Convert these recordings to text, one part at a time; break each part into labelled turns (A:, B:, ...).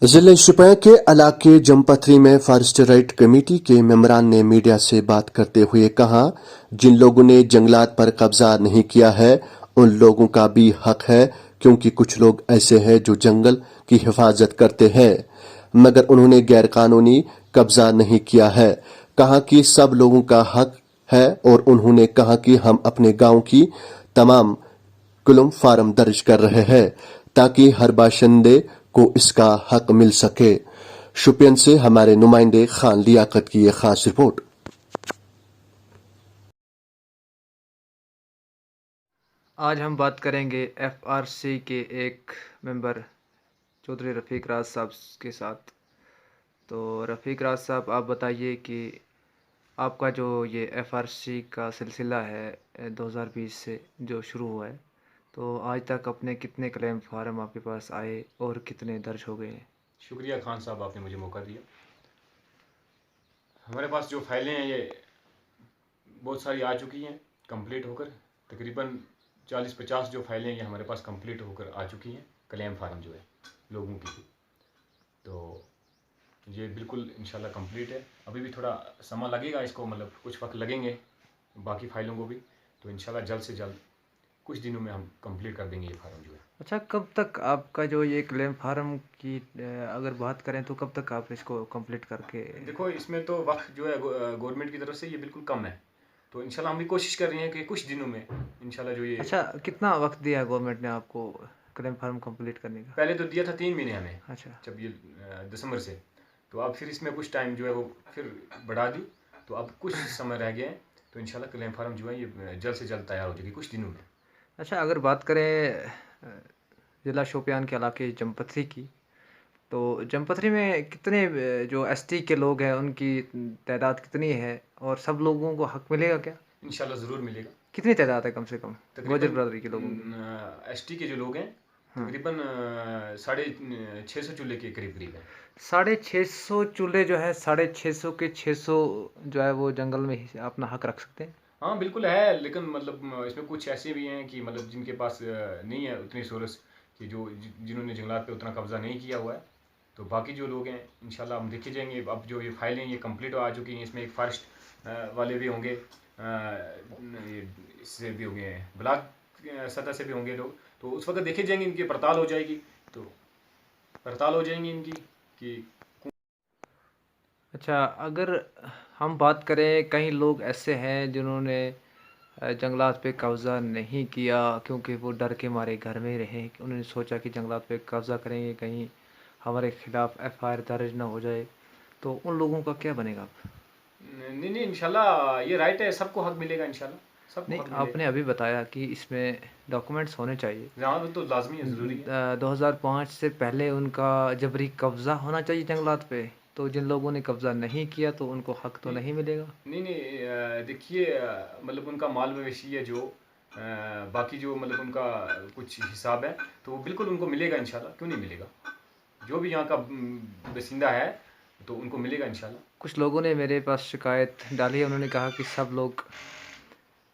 A: जिले शोपियां के इलाके जमपथरी में फॉरेस्ट राइट कमेटी के मेंबरान ने मीडिया से बात करते हुए कहा, जिन लोगों ने जंगलात पर कब्जा नहीं किया है उन लोगों का भी हक है, क्योंकि कुछ लोग ऐसे हैं जो जंगल की हिफाजत करते हैं मगर उन्होंने गैर कानूनी कब्जा नहीं किया है। कहा कि सब लोगों का हक है और उन्होंने कहा कि हम अपने गांव की तमाम कुलम फार्म दर्ज कर रहे हैं ताकि हर बाशिंदे को इसका हक मिल सके। शोपियां से हमारे नुमाइंदे खान लियाकत की यह खास रिपोर्ट।
B: आज हम बात करेंगे एफआरसी के एक मेंबर चौधरी रफ़ीक राज साहब के साथ। तो रफ़ीक राज साहब, आप बताइए कि आपका जो ये एफआरसी का सिलसिला है 2020 से जो शुरू हुआ है, तो आज तक अपने कितने क्लेम फार्म आपके पास आए और कितने दर्ज हो गए हैं?
C: शुक्रिया खान साहब, आपने मुझे मौका दिया। हमारे पास जो फाइलें हैं ये बहुत सारी आ चुकी हैं कंप्लीट होकर। तकरीबन 40-50 जो फाइलें ये हमारे पास कंप्लीट होकर आ चुकी हैं, क्लेम फार्म जो है लोगों की। तो ये बिल्कुल इंशाल्लाह कंप्लीट है। अभी भी थोड़ा समय लगेगा इसको, मतलब कुछ वक्त लगेंगे बाकी फाइलों को भी। तो इंशाल्लाह जल्द से जल्द कुछ दिनों में हम कंप्लीट कर देंगे ये फार्म जो है।
B: अच्छा, कब तक आपका जो ये क्लेम फार्म की अगर बात करें तो कब तक आप इसको कंप्लीट करके?
C: देखो, इसमें तो वक्त जो है गवर्नमेंट की तरफ से ये बिल्कुल कम है। तो इंशाल्लाह हम भी कोशिश कर रहे हैं कि कुछ दिनों में इंशाल्लाह जो ये।
B: अच्छा, कितना वक्त दिया है गवर्नमेंट ने आपको क्लेम फार्म कंप्लीट करने का?
C: पहले तो दिया था 3 महीने हमें,
B: अच्छा।
C: जब ये दिसंबर से। तो अब फिर इसमें कुछ टाइम जो है वो फिर बढ़ा दी। तो अब कुछ समय रह गया है। तो इंशाल्लाह क्लेम फार्म जो है ये जल्द से जल्द तैयार हो जाएगी कुछ दिनों में।
B: अच्छा, अगर बात करें ज़िला शोपियान के इलाके जमपथरी की, तो जमपथरी में कितने जो एसटी के लोग हैं उनकी तादाद कितनी है और सब लोगों को हक मिलेगा क्या?
C: इंशाल्लाह ज़रूर मिलेगा।
B: कितनी तादाद है कम से कम गुर्जर बरादरी के लोगों की?
C: एसटी के जो लोग हैं
B: हाँ।
C: तकरीबन 650 चूल्हे के करीब करीब है।
B: 650 चूल्हे जो है, 650 के 600 जो है वो जंगल में ही अपना हक रख सकते हैं?
C: हाँ बिल्कुल है, लेकिन मतलब इसमें कुछ ऐसे भी हैं कि मतलब जिनके पास नहीं है उतनी सोर्स कि जो जिन्होंने जंगलात पे उतना कब्जा नहीं किया हुआ है। तो बाकी जो लोग हैं इंशाल्लाह हम देखे जाएंगे। अब जो ये फाइलें ये कंप्लीट आ चुकी हैं, इसमें एक फॉरेस्ट वाले भी होंगे, इससे भी होंगे, ब्लॉक सतह से भी होंगे लोग। तो उस वक्त देखे जाएंगे, इनकी पड़ताल हो जाएगी। तो पड़ताल हो जाएंगी इनकी कि।
B: अच्छा, अगर हम बात करें, कई लोग ऐसे हैं जिन्होंने जंगलात पे कब्ज़ा नहीं किया क्योंकि वो डर के मारे घर में रहे। उन्होंने सोचा कि जंगलात पे कब्ज़ा करेंगे कहीं हमारे ख़िलाफ़ एफआईआर दर्ज ना हो जाए, तो उन लोगों का क्या बनेगा अब?
C: नहीं नहीं, इंशाल्लाह ये राइट है, सबको हक मिलेगा इंशाल्लाह, सबको
B: नहीं,
C: हक मिलेगा।
B: आपने अभी बताया कि इसमें डॉक्यूमेंट्स होने चाहिए।
C: हाँ वो तो लाजमी है, ज़रूरी है।
B: 2005 से पहले उनका जबरी कब्ज़ा होना चाहिए जंगलात पे, तो जिन लोगों ने कब्ज़ा नहीं किया तो उनको हक तो नहीं मिलेगा?
C: नहीं नहीं, देखिए मतलब उनका माल मवेशी है जो बाकी जो मतलब उनका कुछ हिसाब है, तो वो बिल्कुल उनको मिलेगा इंशाल्लाह। क्यों नहीं मिलेगा? जो भी यहाँ का बसिंदा है तो उनको मिलेगा इंशाल्लाह।
B: कुछ लोगों ने मेरे पास शिकायत डाली है, उन्होंने कहा कि सब लोग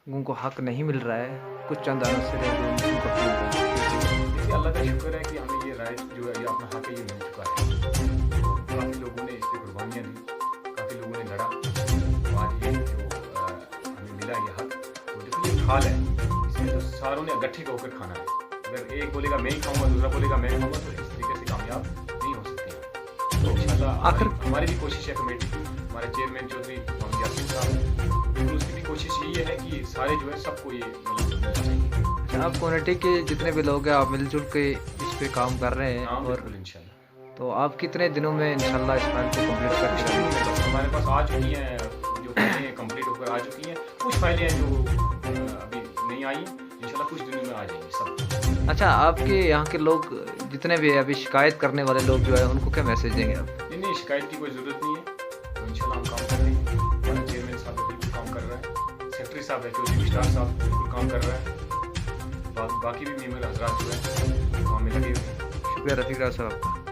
B: उनको हक नहीं मिल रहा है, कुछ चंद अनसर हैं जो उनको हक मिल रहा है।
C: देखिए, अल्लाह का शुक्र है कि हमें ये राइट जो है ये अपना हक है ये मिल चुका है। काफ़ी लोगों ने इस पर कुर्बानियाँ दी, काफ़ी लोगों ने लड़ा, तो आज ये जो हमें मिला ये हक। तो देखो ये खाल है, इसमें तो सारों ने इकट्ठे होकर खाना है। अगर एक बोलेगा मैं ही खाऊंगा, दूसरा बोलेगा मैं खाऊंगा, तो इस तरीके से कामयाब नहीं हो सकते। तो इंशाल्लाह आखिर हमारी भी कोशिश है कमेटी की, हमारे चेयरमैन चौधरी मोहम्मद यासीन साहब, बिल्कुल उसकी भी कोशिश यही है कि सारे जो है सबको ये मिलना चाहिए।
B: आप कम्युनिटी के जितने भी लोग हैं आप मिलजुल के इस पे काम कर रहे हैं,
C: हाँ
B: और
C: बिल्कुल इंशाल्लाह।
B: तो आप कितने दिनों में इंशाल्लाह इस फाइल को कंप्लीट करके जाएंगे?
C: बस हमारे पास आ चुकी हैं, जो फाइलें कंप्लीट होकर आ चुकी हैं। कुछ फाइलें हैं जो अभी नहीं आई, इंशाल्लाह कुछ दिनों में आ जाएंगी सब।
B: अच्छा, आपके यहाँ के लोग जितने भी अभी शिकायत करने वाले लोग जो है उनको क्या मैसेज देंगे आप?
C: नहीं नहीं, शिकायत की कोई ज़रूरत नहीं है। तो इंशाल्लाह हम काम कर रहे हैं, हमारे चेयरमैन साहब बिल्कुल काम कर रहा है, सेक्रेटरी साहब है चौधरी विशाल साहब बिल्कुल काम कर रहा है, बाकी भी मेंबर हजरात जो है काम में लगे हुए हैं।
B: शुक्रिया रफ़ीक राज साहब।